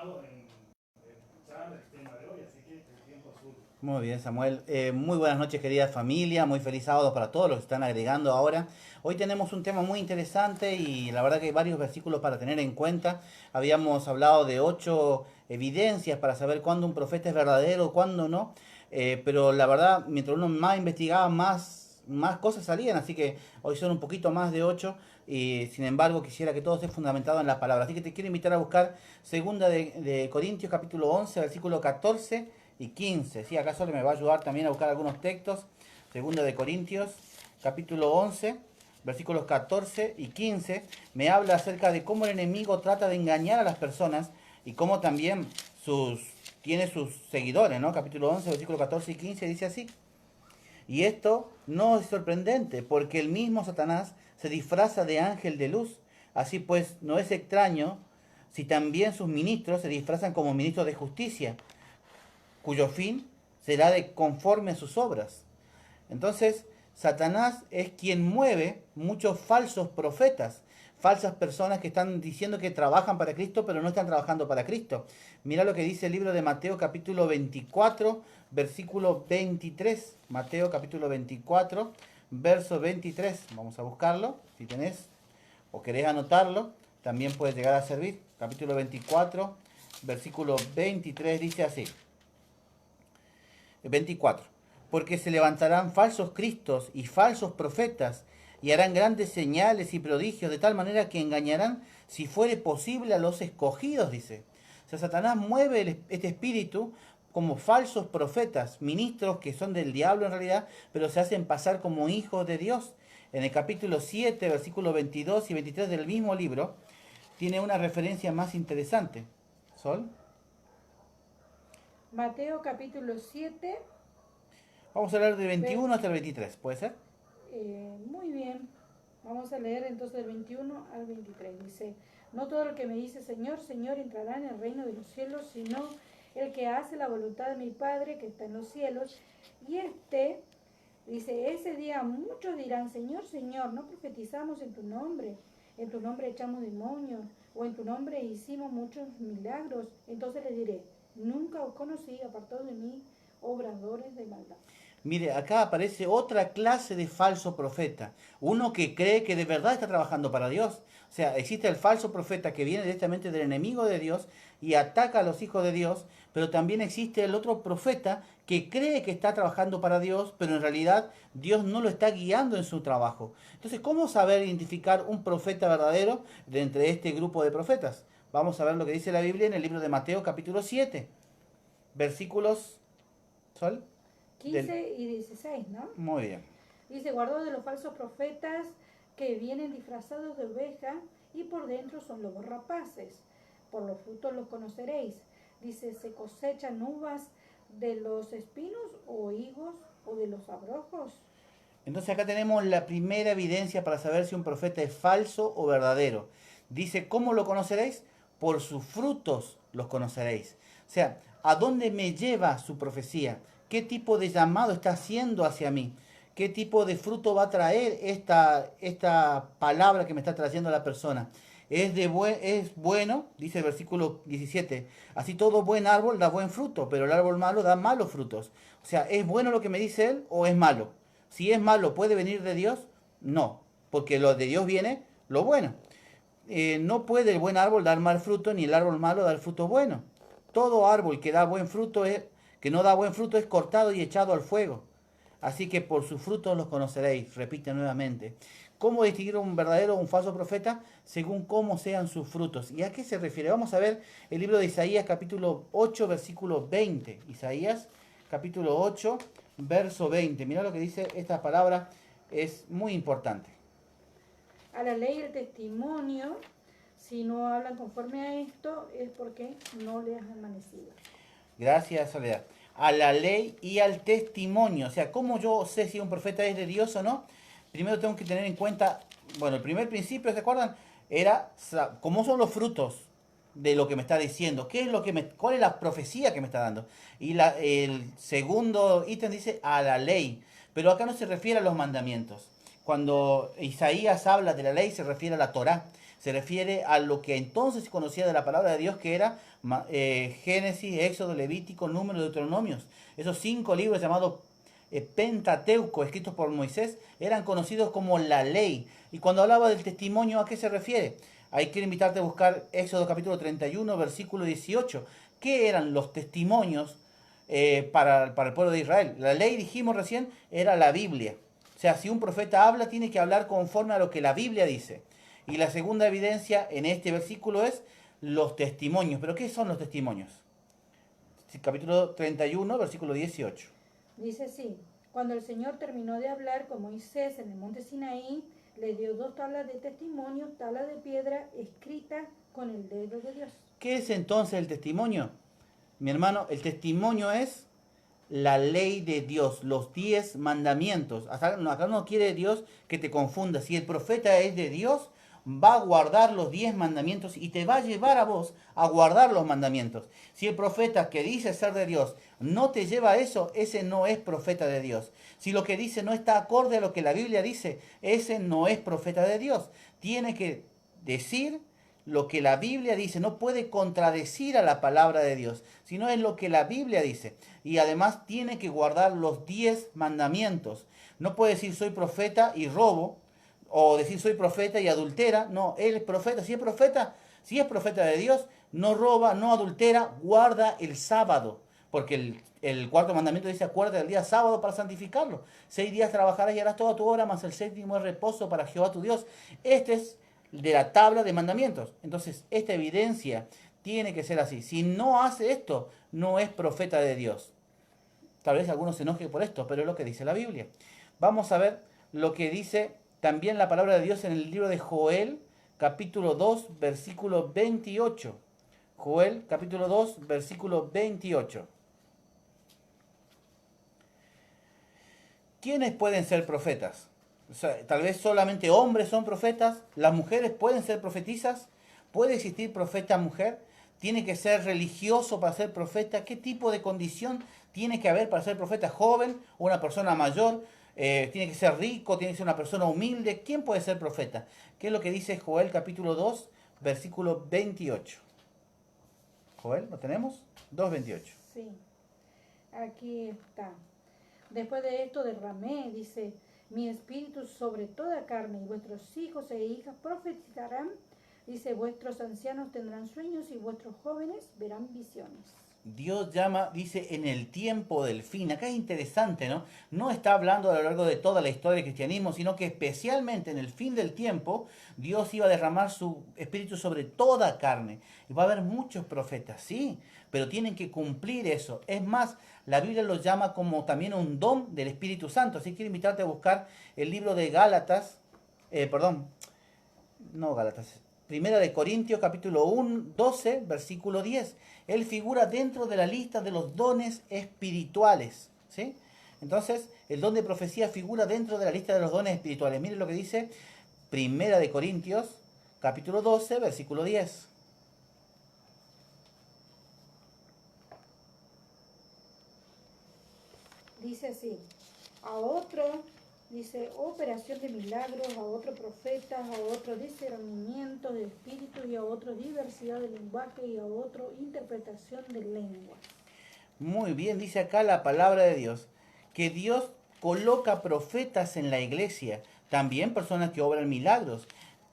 emocionado en escuchar el tema de hoy, así que el tiempo es suyo. Muy bien, Samuel. Muy buenas noches, querida familia. Muy feliz sábado para todos los que están agregando ahora. Hoy tenemos un tema muy interesante y la verdad que hay varios versículos para tener en cuenta. Habíamos hablado de 8 evidencias para saber cuándo un profeta es verdadero, cuándo no. Pero la verdad, mientras uno más investigaba, más cosas salían. Así que hoy son un poquito más de 8. Y sin embargo, quisiera que todo esté fundamentado en la palabra. Así que te quiero invitar a buscar segunda de Corintios capítulo 11, versículo 14 y 15. ¿Sí? Acá solo me va a ayudar también a buscar algunos textos. Segunda de Corintios, capítulo 11, versículos 14 y 15. Me habla acerca de cómo el enemigo trata de engañar a las personas y cómo también tiene sus seguidores, ¿no? Capítulo 11, versículos 14 y 15 dice así. Y esto no es sorprendente, porque el mismo Satanás se disfraza de ángel de luz. Así pues, no es extraño si también sus ministros se disfrazan como ministros de justicia, cuyo fin será de conforme a sus obras. Entonces, Satanás es quien mueve muchos falsos profetas, falsas personas que están diciendo que trabajan para Cristo, pero no están trabajando para Cristo. Mira lo que dice el libro de Mateo capítulo 24, versículo 23. Mateo capítulo 24, verso 23. Vamos a buscarlo, si tenés o querés anotarlo, también puede llegar a servir. Capítulo 24, versículo 23 dice así. 24. Porque se levantarán falsos cristos y falsos profetas y harán grandes señales y prodigios de tal manera que engañarán, si fuere posible, a los escogidos, dice. O sea, Satanás mueve este espíritu como falsos profetas, ministros que son del diablo en realidad, pero se hacen pasar como hijos de Dios. En el capítulo 7, versículos 22 y 23 del mismo libro, tiene una referencia más interesante. ¿Sol? Mateo capítulo 7. Vamos a hablar del 21 hasta el 23, ¿puede ser? Muy bien. Vamos a leer entonces del 21 al 23. Dice, no todo el que me dice Señor, Señor entrará en el reino de los cielos, sino el que hace la voluntad de mi Padre que está en los cielos. Y dice, ese día muchos dirán, Señor, Señor, no profetizamos en tu nombre echamos demonios, o en tu nombre hicimos muchos milagros. Entonces les diré, nunca os conocí, apartados de mí, obradores de maldad. Mire, acá aparece otra clase de falso profeta. Uno que cree que de verdad está trabajando para Dios. O sea, existe el falso profeta que viene directamente del enemigo de Dios y ataca a los hijos de Dios, pero también existe el otro profeta que cree que está trabajando para Dios, pero en realidad Dios no lo está guiando en su trabajo. Entonces, ¿cómo saber identificar un profeta verdadero de entre este grupo de profetas? Vamos a ver lo que dice la Biblia en el libro de Mateo capítulo 7, versículos... ¿Sol? 15 y 16, ¿no? Muy bien. Dice, guardó de los falsos profetas que vienen disfrazados de oveja y por dentro son lobos rapaces. Por los frutos los conoceréis. Dice, se cosechan uvas de los espinos o higos o de los abrojos. Entonces acá tenemos la primera evidencia para saber si un profeta es falso o verdadero. Dice, ¿cómo lo conoceréis? Por sus frutos los conoceréis. O sea, ¿a dónde me lleva su profecía? ¿Qué tipo de llamado está haciendo hacia mí? ¿Qué tipo de fruto va a traer esta palabra que me está trayendo la persona? Es bueno, dice el versículo 17, así todo buen árbol da buen fruto, pero el árbol malo da malos frutos. O sea, ¿es bueno lo que me dice él o es malo? Si es malo, ¿puede venir de Dios? No, porque lo de Dios viene lo bueno. No puede el buen árbol dar mal fruto, ni el árbol malo dar fruto bueno. Todo árbol que da buen fruto que no da buen fruto es cortado y echado al fuego. Así que por sus frutos los conoceréis, repite nuevamente. ¿Cómo distinguir un verdadero o un falso profeta? Según cómo sean sus frutos. ¿Y a qué se refiere? Vamos a ver el libro de Isaías capítulo 8, versículo 20. Isaías capítulo 8, verso 20. Mira lo que dice esta palabra, es muy importante. A la ley y el testimonio, si no hablan conforme a esto, es porque no les han amanecido. Gracias, Soledad. A la ley y al testimonio. O sea, ¿cómo yo sé si un profeta es de Dios o no? Primero tengo que tener en cuenta, bueno, el primer principio, ¿se acuerdan? Era cómo son los frutos de lo que me está diciendo, qué es lo que cuál es la profecía que me está dando. Y el segundo ítem dice a la ley, pero acá no se refiere a los mandamientos. Cuando Isaías habla de la ley se refiere a la Torá, Se refiere a lo que entonces se conocía de la palabra de Dios, que era Génesis, Éxodo, Levítico, Número, Deuteronomios. Esos 5 libros llamados Pentateuco, escritos por Moisés, eran conocidos como la ley. Y cuando hablaba del testimonio, ¿a qué se refiere? Ahí quiero invitarte a buscar Éxodo capítulo 31, versículo 18. ¿Qué eran los testimonios para el pueblo de Israel? La ley, dijimos recién, era la Biblia. O sea, si un profeta habla, tiene que hablar conforme a lo que la Biblia dice. Y la segunda evidencia en este versículo es los testimonios. ¿Pero qué son los testimonios? Capítulo 31, versículo 18. Dice así: cuando el Señor terminó de hablar con Moisés en el monte Sinaí, le dio 2 tablas de testimonio, tablas de piedra escritas con el dedo de Dios. ¿Qué es entonces el testimonio? Mi hermano, el testimonio es la ley de Dios, los 10 mandamientos. Acá no quiere Dios que te confunda. Si el profeta es de Dios, va a guardar los 10 mandamientos y te va a llevar a vos a guardar los mandamientos. Si el profeta que dice ser de Dios no te lleva a eso, ese no es profeta de Dios. Si lo que dice no está acorde a lo que la Biblia dice, ese no es profeta de Dios. Tiene que decir lo que la Biblia dice, no puede contradecir a la palabra de Dios, sino es lo que la Biblia dice. Y además tiene que guardar los 10 mandamientos. No puede decir soy profeta y robo, o decir soy profeta y adultera. No, él es profeta. Si es profeta de Dios, no roba, no adultera, guarda el sábado. Porque el cuarto mandamiento dice, acuérdate del día sábado para santificarlo. 6 días trabajarás y harás toda tu obra, mas el 7º es reposo para Jehová tu Dios. Este es de la tabla de mandamientos. Entonces, esta evidencia tiene que ser así. Si no hace esto, no es profeta de Dios. Tal vez algunos se enojen por esto, pero es lo que dice la Biblia. Vamos a ver lo que dice también la palabra de Dios en el libro de Joel, capítulo 2, versículo 28. Joel, capítulo 2, versículo 28. ¿Quiénes pueden ser profetas? O sea, tal vez solamente hombres son profetas. ¿Las mujeres pueden ser profetizas? ¿Puede existir profeta mujer? ¿Tiene que ser religioso para ser profeta? ¿Qué tipo de condición tiene que haber para ser profeta? ¿Joven o una persona mayor? ¿Tiene que ser rico? ¿Tiene que ser una persona humilde? ¿Quién puede ser profeta? ¿Qué es lo que dice Joel capítulo 2, versículo 28? Joel, ¿lo tenemos? 2:28. Sí, aquí está. Después de esto derramé, dice, mi espíritu sobre toda carne, y vuestros hijos e hijas profetizarán. Dice, vuestros ancianos tendrán sueños y vuestros jóvenes verán visiones. Dios llama, dice, en el tiempo del fin. Acá es interesante, ¿no? No está hablando a lo largo de toda la historia del cristianismo, sino que especialmente en el fin del tiempo, Dios iba a derramar su espíritu sobre toda carne. Y va a haber muchos profetas, sí, pero tienen que cumplir eso. Es más, la Biblia los llama como también un don del Espíritu Santo. Así que quiero invitarte a buscar el libro de Gálatas, Primera de Corintios, capítulo 1, 12, versículo 10. Él figura dentro de la lista de los dones espirituales, ¿sí? Entonces, el don de profecía figura dentro de la lista de los dones espirituales. Miren lo que dice Primera de Corintios, capítulo 12, versículo 10. Dice así, a otro, dice, operación de milagros, a otro profetas, a otro discernimiento de espíritus, y a otro diversidad de lenguaje, y a otro interpretación de lenguas. Muy bien, dice acá la palabra de Dios, que Dios coloca profetas en la iglesia, también personas que obran milagros.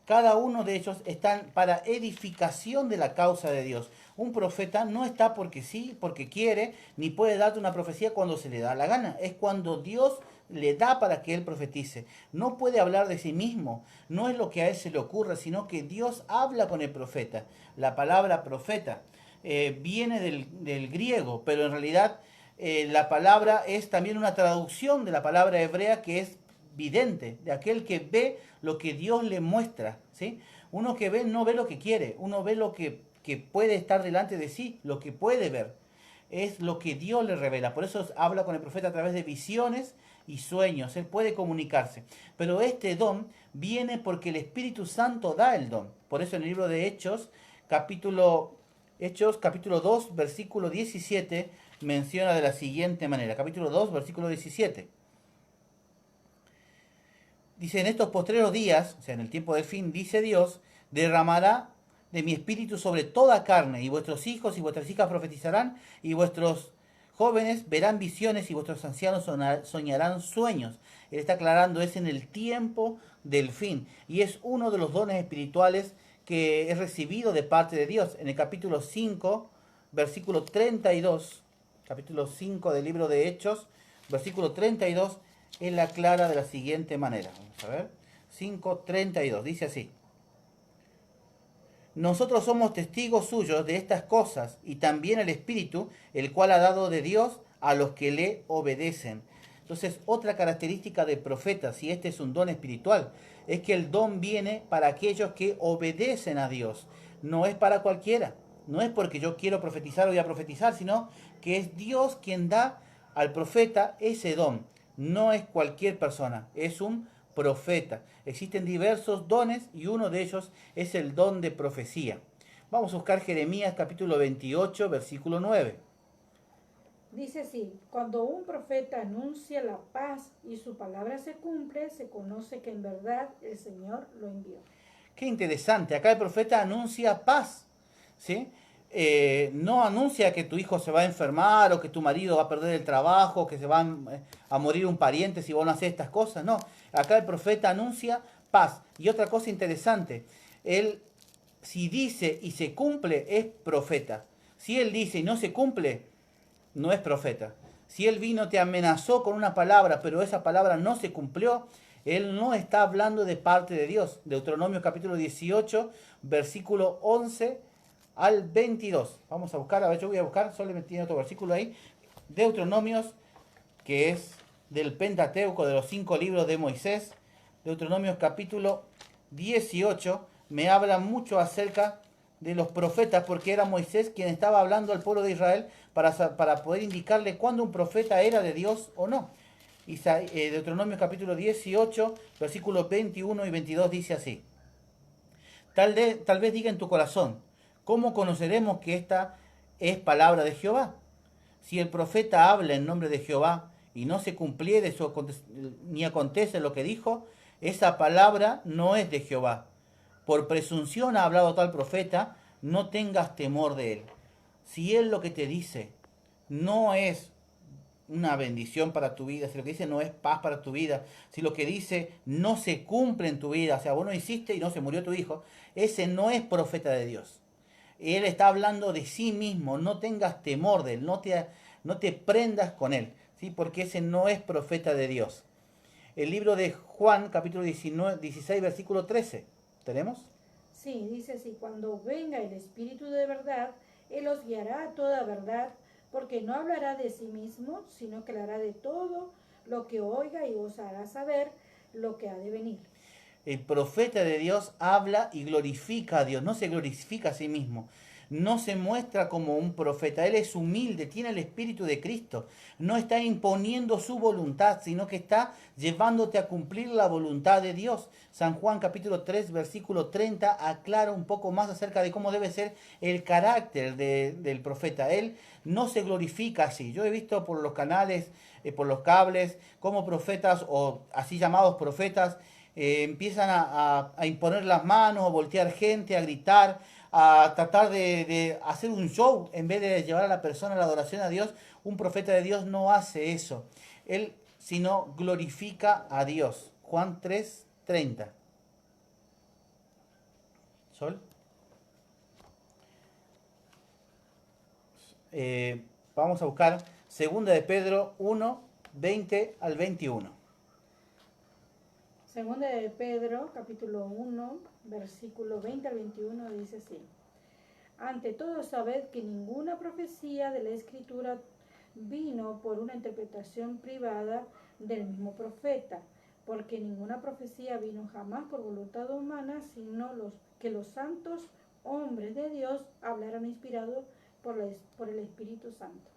Cada uno de ellos están para edificación de la causa de Dios. Un profeta no está porque sí, porque quiere, ni puede darte una profecía cuando se le da la gana. Es cuando Dios le da para que él profetice. No puede hablar de sí mismo, no es lo que a él se le ocurre, sino que Dios habla con el profeta. La palabra profeta viene del griego, pero en realidad la palabra es también una traducción de la palabra hebrea que es vidente, de aquel que ve lo que Dios le muestra, ¿sí? Uno que ve no ve lo que quiere, uno ve lo que puede estar delante de sí, lo que puede ver, es lo que Dios le revela. Por eso habla con el profeta a través de visiones y sueños, él puede comunicarse. Pero este don viene porque el Espíritu Santo da el don. Por eso en el libro de Hechos, capítulo 2, versículo 17, menciona de la siguiente manera. Capítulo 2, versículo 17. Dice, en estos postreros días, o sea, en el tiempo del fin, dice Dios, derramará de mi espíritu sobre toda carne, y vuestros hijos y vuestras hijas profetizarán, y vuestros jóvenes verán visiones, y vuestros ancianos soñarán sueños. Él está aclarando, es en el tiempo del fin, y es uno de los dones espirituales que es recibido de parte de Dios. En el capítulo 5, versículo 32, capítulo 5 del libro de Hechos, versículo 32, él la aclara de la siguiente manera. Vamos a ver, 5:32, dice así: nosotros somos testigos suyos de estas cosas, y también el Espíritu, el cual ha dado de Dios a los que le obedecen. Entonces, otra característica del profeta, si este es un don espiritual, es que el don viene para aquellos que obedecen a Dios. No es para cualquiera. No es porque yo quiero profetizar o voy a profetizar, sino que es Dios quien da al profeta ese don. No es cualquier persona, es un profeta. Existen diversos dones y uno de ellos es el don de profecía. Vamos a buscar Jeremías capítulo 28, versículo 9. Dice así: cuando un profeta anuncia la paz y su palabra se cumple, se conoce que en verdad el Señor lo envió. Qué interesante, acá el profeta anuncia paz, ¿sí? No anuncia que tu hijo se va a enfermar o que tu marido va a perder el trabajo, que se va a morir un pariente si vos no haces estas cosas. No, acá el profeta anuncia paz. Y otra cosa interesante, él si dice y se cumple es profeta. Si él dice y no se cumple, no es profeta. Si él vino, te amenazó con una palabra, pero esa palabra no se cumplió, él no está hablando de parte de Dios. Deuteronomio capítulo 18, versículo 11 al 22. Vamos a buscar, a ver, yo voy a buscar, solo me tiene otro versículo ahí. Deuteronomios, que es del Pentateuco, de los 5 libros de Moisés. Deuteronomios capítulo 18, me habla mucho acerca de los profetas, porque era Moisés quien estaba hablando al pueblo de Israel para poder indicarle cuándo un profeta era de Dios o no. Deuteronomio capítulo 18, versículos 21 y 22 dice así: tal vez diga en tu corazón, ¿cómo conoceremos que esta es palabra de Jehová? Si el profeta habla en nombre de Jehová y no se cumpliere ni acontece lo que dijo, esa palabra no es de Jehová. Por presunción ha hablado tal profeta, no tengas temor de él. Si él lo que te dice no es una bendición para tu vida, si lo que dice no es paz para tu vida, si lo que dice no se cumple en tu vida, o sea, vos no hiciste y no se murió tu hijo, ese no es profeta de Dios. Él está hablando de sí mismo, no tengas temor de él, no te prendas con él, ¿sí? Porque ese no es profeta de Dios. El libro de Juan, capítulo 16, versículo 13. ¿Tenemos? Sí, dice así: cuando venga el Espíritu de verdad, Él os guiará a toda verdad, porque no hablará de sí mismo, sino que hablará de todo lo que oiga y os hará saber lo que ha de venir. El profeta de Dios habla y glorifica a Dios, no se glorifica a sí mismo, no se muestra como un profeta, él es humilde, tiene el Espíritu de Cristo, no está imponiendo su voluntad, sino que está llevándote a cumplir la voluntad de Dios. San Juan capítulo 3, versículo 30 aclara un poco más acerca de cómo debe ser el carácter del profeta. Él no se glorifica así. Yo he visto por los canales, por los cables, como profetas o así llamados profetas, empiezan a imponer las manos, a voltear gente, a gritar, a tratar de hacer un show en vez de llevar a la persona a la adoración a Dios. Un profeta de Dios no hace eso. Él, sino glorifica a Dios. Juan 3:30. Sol. Vamos a buscar 2 de Pedro 1, 20 al 21. Segunda de Pedro, capítulo 1, versículo 20 al 21, dice así: ante todo sabed que ninguna profecía de la Escritura vino por una interpretación privada del mismo profeta, porque ninguna profecía vino jamás por voluntad humana, sino que los santos hombres de Dios hablaron inspirados por el Espíritu Santo.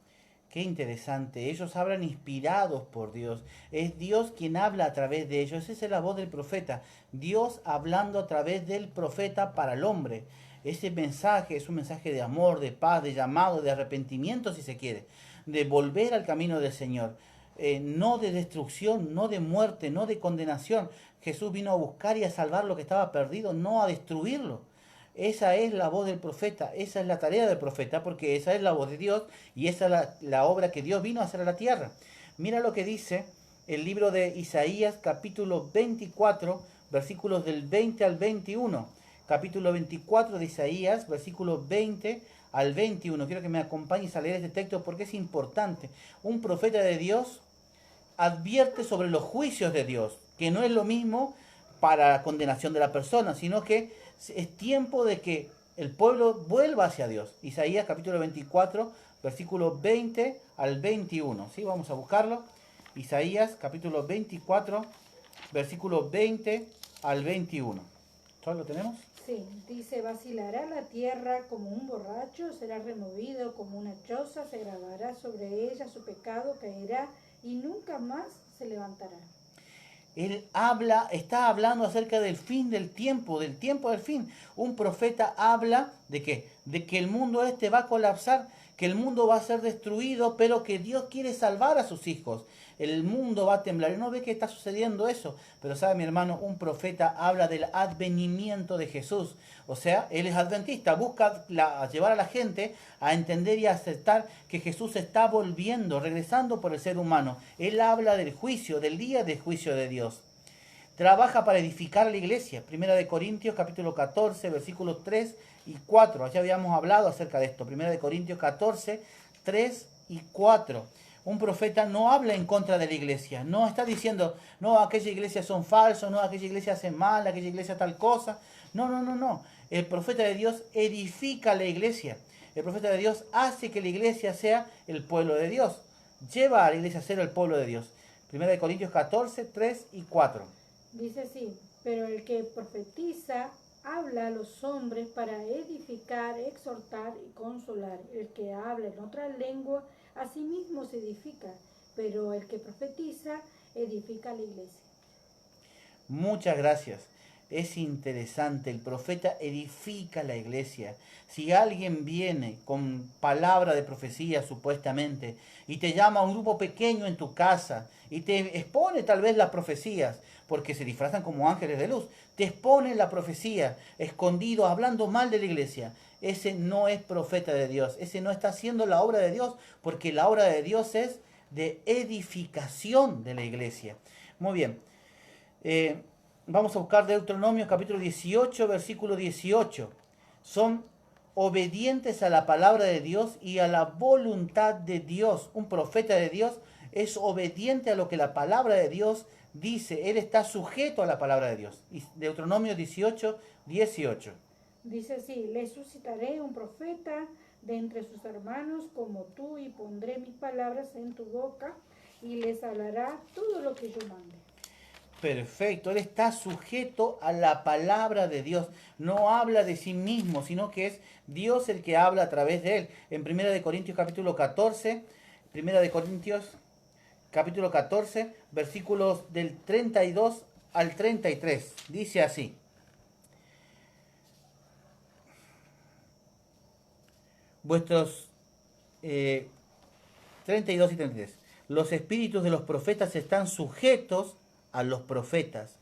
Qué interesante, ellos hablan inspirados por Dios, es Dios quien habla a través de ellos, esa es la voz del profeta, Dios hablando a través del profeta para el hombre. Ese mensaje es un mensaje de amor, de paz, de llamado, de arrepentimiento si se quiere, de volver al camino del Señor. no de destrucción, no de muerte, no de condenación. Jesús vino a buscar y a salvar lo que estaba perdido, no a destruirlo. Esa es la voz del profeta, esa es la tarea del profeta, porque esa es la voz de Dios y esa es la obra que Dios vino a hacer a la tierra. Mira lo que dice el libro de Isaías, capítulo 24, versículos del 20 al 21. Capítulo 24 de Isaías, versículos 20 al 21. Quiero que me acompañes a leer este texto porque es importante. Un profeta de Dios advierte sobre los juicios de Dios, que no es lo mismo para la condenación de la persona, sino que es tiempo de que el pueblo vuelva hacia Dios. Isaías capítulo 24, versículo 20 al 21. ¿Sí? Vamos a buscarlo. Isaías capítulo 24, versículo 20 al 21. ¿Todo lo tenemos? Sí, dice, vacilará la tierra como un borracho, será removido como una choza, se grabará sobre ella su pecado, caerá y nunca más se levantará. Él está hablando acerca del fin del tiempo del fin. Un profeta habla de qué? De que el mundo este va a colapsar, que el mundo va a ser destruido, pero que Dios quiere salvar a sus hijos. El mundo va a temblar. Y no ve que está sucediendo eso. Pero sabe, mi hermano, un profeta habla del advenimiento de Jesús. O sea, él es adventista, busca llevar a la gente a entender y a aceptar que Jesús está volviendo, regresando por el ser humano. Él habla del juicio, del día del juicio de Dios. Trabaja para edificar la iglesia. Primera de Corintios capítulo 14, versículos 3 y 4. Allá habíamos hablado acerca de esto. Primera de Corintios 14, 3 y 4. Un profeta no habla en contra de la iglesia. No está diciendo, no, aquella iglesia son falsos, no, aquella iglesia hace mal, aquella iglesia tal cosa. No, no, no, no. El profeta de Dios edifica la iglesia. El profeta de Dios hace que la iglesia sea el pueblo de Dios. Lleva a la iglesia a ser el pueblo de Dios. Primera de Corintios 14, 3 y 4. Dice así, pero el que profetiza habla a los hombres para edificar, exhortar y consolar. El que habla en otra lengua, a sí mismo se edifica, pero el que profetiza edifica la iglesia. Muchas gracias. Es interesante, el profeta edifica la iglesia. Si alguien viene con palabra de profecía supuestamente y te llama a un grupo pequeño en tu casa y te expone tal vez las profecías, porque se disfrazan como ángeles de luz, te expone la profecía escondido, hablando mal de la iglesia, ese no es profeta de Dios, ese no está haciendo la obra de Dios, porque la obra de Dios es de edificación de la iglesia. Muy bien. Vamos a buscar Deuteronomio capítulo 18, versículo 18. Son obedientes a la palabra de Dios y a la voluntad de Dios. Un profeta de Dios es obediente a lo que la palabra de Dios dice. Él está sujeto a la palabra de Dios. Deuteronomio 18, 18. Dice así, le suscitaré un profeta de entre sus hermanos como tú y pondré mis palabras en tu boca y les hablará todo lo que yo mande. Perfecto, él está sujeto a la palabra de Dios. No habla de sí mismo, sino que es Dios el que habla a través de él. En 1 de Corintios capítulo 14, 1 de Corintios capítulo 14, versículos del 32 al 33. Dice así. Vuestros 32 y 33. Los espíritus de los profetas están sujetos a los profetas,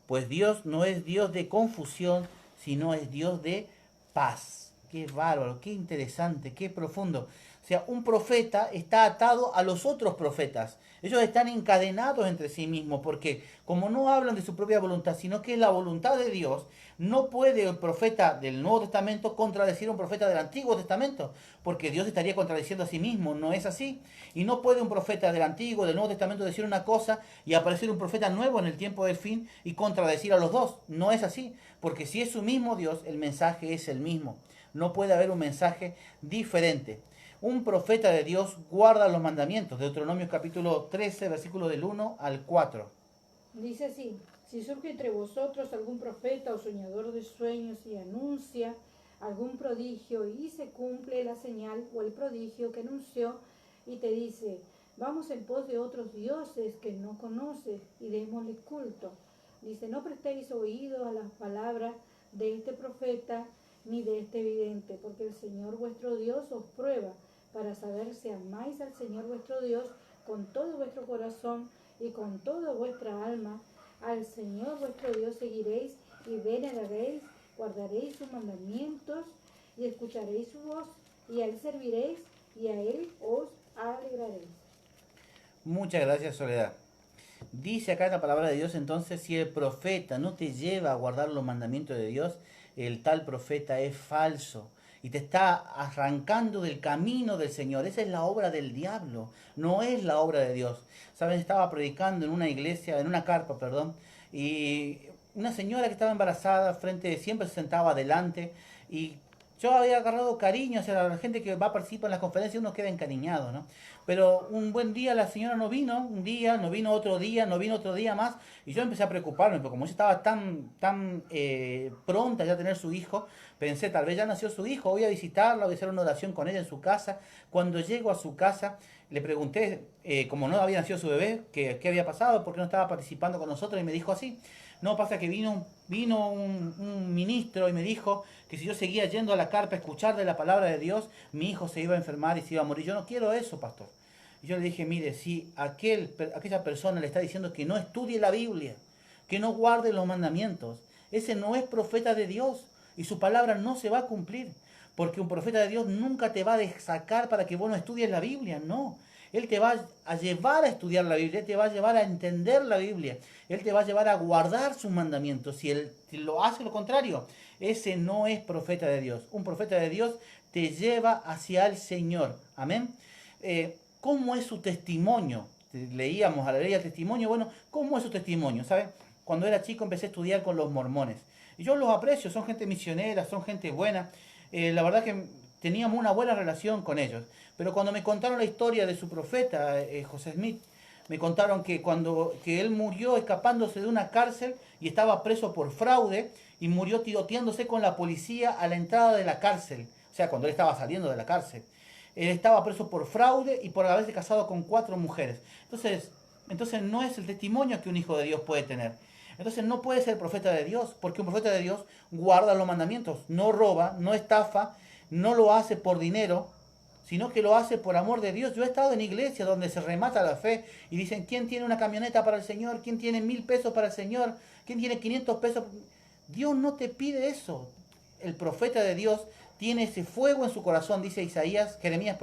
pues Dios no es Dios de confusión, sino es Dios de paz. Qué bárbaro, qué interesante, qué profundo. O sea, un profeta está atado a los otros profetas. Ellos están encadenados entre sí mismos, porque como no hablan de su propia voluntad, sino que es la voluntad de Dios, no puede el profeta del Nuevo Testamento contradecir a un profeta del Antiguo Testamento, porque Dios estaría contradiciendo a sí mismo, no es así. Y no puede un profeta del Antiguo, del Nuevo Testamento decir una cosa y aparecer un profeta nuevo en el tiempo del fin y contradecir a los dos. No es así, porque si es su mismo Dios, el mensaje es el mismo. No puede haber un mensaje diferente. Un profeta de Dios guarda los mandamientos. Deuteronomio capítulo 13, versículo del 1 al 4. Dice así, si surge entre vosotros algún profeta o soñador de sueños y anuncia algún prodigio y se cumple la señal o el prodigio que anunció y te dice, vamos en pos de otros dioses que no conoces y démosle culto. Dice, no prestéis oído a las palabras de este profeta ni de este vidente, porque el Señor vuestro Dios os prueba para saber si amáis al Señor vuestro Dios con todo vuestro corazón y con toda vuestra alma. Al Señor vuestro Dios seguiréis y veneraréis, guardaréis sus mandamientos y escucharéis su voz, y a Él serviréis y a Él os alegraréis. Muchas gracias, Soledad. Dice acá la palabra de Dios, entonces, si el profeta no te lleva a guardar los mandamientos de Dios, el tal profeta es falso y te está arrancando del camino del Señor. Esa es la obra del diablo, no es la obra de Dios. Saben, estaba predicando en una iglesia, en una carpa, perdón, y una señora que estaba embarazada siempre se sentaba adelante, y yo había agarrado cariño hacia la gente que va a participar en las conferencias, uno queda encariñado, ¿no? Pero un buen día la señora no vino, un día, no vino otro día, no vino otro día más, y yo empecé a preocuparme, porque como ella estaba tan pronta ya a tener su hijo, pensé, tal vez ya nació su hijo, voy a visitarla, voy a hacer una oración con ella en su casa. Cuando llego a su casa, le pregunté, como no había nacido su bebé, qué había pasado, por qué no estaba participando con nosotros, y me dijo así: no, pasa que vino un ministro y me dijo que si yo seguía yendo a la carpa a escuchar de la palabra de Dios, mi hijo se iba a enfermar y se iba a morir. Yo no quiero eso, pastor. Y yo le dije, mire, si aquella persona le está diciendo que no estudie la Biblia, que no guarde los mandamientos, ese no es profeta de Dios y su palabra no se va a cumplir. Porque un profeta de Dios nunca te va a sacar para que vos no estudies la Biblia, no. Él te va a llevar a estudiar la Biblia, Él te va a llevar a entender la Biblia, Él te va a llevar a guardar sus mandamientos. Si Él lo hace lo contrario, ese no es profeta de Dios. Un profeta de Dios te lleva hacia el Señor. Amén. ¿Cómo es su testimonio? Leíamos a la ley del testimonio. Bueno, ¿cómo es su testimonio? ¿Saben? Cuando era chico empecé a estudiar con los mormones. Y yo los aprecio, son gente misionera, son gente buena. La verdad que teníamos una buena relación con ellos. Pero cuando me contaron la historia de su profeta, José Smith, me contaron que que él murió escapándose de una cárcel y estaba preso por fraude y murió tiroteándose con la policía a la entrada de la cárcel. O sea, cuando él estaba saliendo de la cárcel. Él estaba preso por fraude y por haberse casado con 4 mujeres. Entonces no es el testimonio que un hijo de Dios puede tener. Entonces no puede ser profeta de Dios, porque un profeta de Dios guarda los mandamientos, no roba, no estafa, no lo hace por dinero, sino que lo hace por amor de Dios. Yo he estado en iglesias donde se remata la fe y dicen, ¿quién tiene una camioneta para el Señor? ¿Quién tiene 1000 pesos para el Señor? ¿Quién tiene 500 pesos? Dios no te pide eso. El profeta de Dios tiene ese fuego en su corazón, dice Jeremías,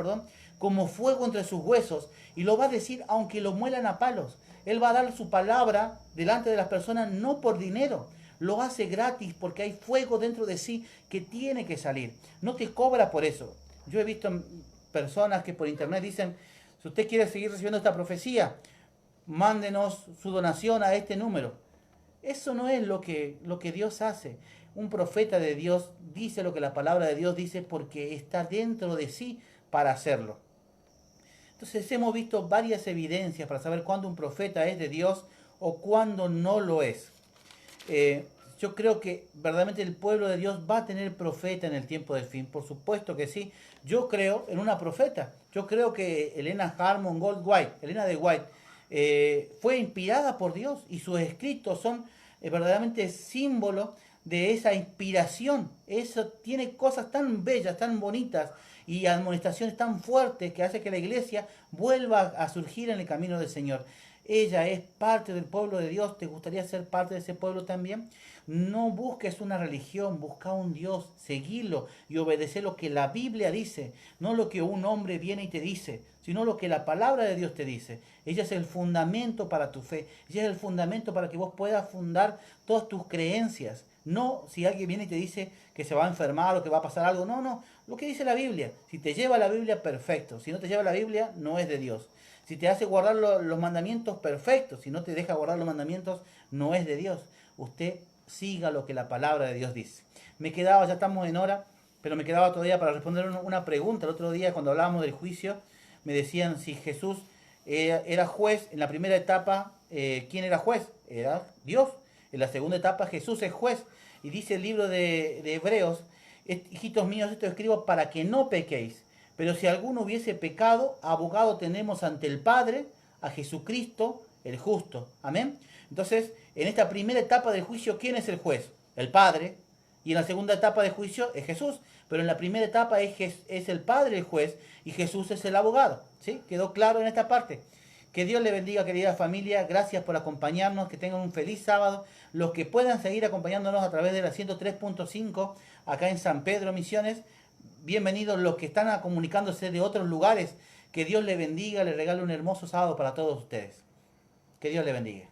como fuego entre sus huesos, y lo va a decir aunque lo muelan a palos. Él va a dar su palabra delante de las personas no por dinero, lo hace gratis porque hay fuego dentro de sí que tiene que salir. No te cobra por eso. Yo he visto personas que por internet dicen, si usted quiere seguir recibiendo esta profecía, mándenos su donación a este número. Eso no es lo que Dios hace. Un profeta de Dios dice lo que la palabra de Dios dice porque está dentro de sí para hacerlo. Entonces hemos visto varias evidencias para saber cuándo un profeta es de Dios o cuándo no lo es. Yo creo que verdaderamente el pueblo de Dios va a tener profeta en el tiempo del fin. Por supuesto que sí. Yo creo en una profeta. Yo creo que Elena Harmon Goldwhite, Elena de White, fue inspirada por Dios y sus escritos son verdaderamente símbolo de esa inspiración. Eso tiene cosas tan bellas, tan bonitas y amonestaciones tan fuertes que hace que la iglesia vuelva a surgir en el camino del Señor. Ella es parte del pueblo de Dios. ¿Te gustaría ser parte de ese pueblo también? No busques una religión, busca un Dios, seguilo y obedece lo que la Biblia dice, no lo que un hombre viene y te dice, sino lo que la palabra de Dios te dice. Ella es el fundamento para tu fe, ella es el fundamento para que vos puedas fundar todas tus creencias. No si alguien viene y te dice que se va a enfermar o que va a pasar algo, no, lo que dice la Biblia. Si te lleva la Biblia, perfecto. Si no te lleva la Biblia, no es de Dios. Si te hace guardar los mandamientos, perfecto. Si no te deja guardar los mandamientos, no es de Dios. Usted siga lo que la palabra de Dios dice. Ya estamos en hora, pero me quedaba todavía para responder una pregunta. El otro día cuando hablábamos del juicio, me decían si Jesús era juez. En la primera etapa, ¿quién era juez? Era Dios. En la segunda etapa, Jesús es juez. Y dice el libro de Hebreos, hijitos míos, esto escribo para que no pequéis. Pero si alguno hubiese pecado, abogado tenemos ante el Padre, a Jesucristo, el justo. Amén. Entonces, en esta primera etapa del juicio, ¿quién es el juez? El Padre. Y en la segunda etapa del juicio es Jesús. Pero en la primera etapa es el Padre el juez y Jesús es el abogado. ¿Sí? ¿Quedó claro en esta parte? Que Dios le bendiga, querida familia. Gracias por acompañarnos. Que tengan un feliz sábado. Los que puedan seguir acompañándonos a través de la 103.5 acá en San Pedro Misiones, bienvenidos. Los que están comunicándose de otros lugares, que Dios le bendiga, le regale un hermoso sábado para todos ustedes. Que Dios le bendiga.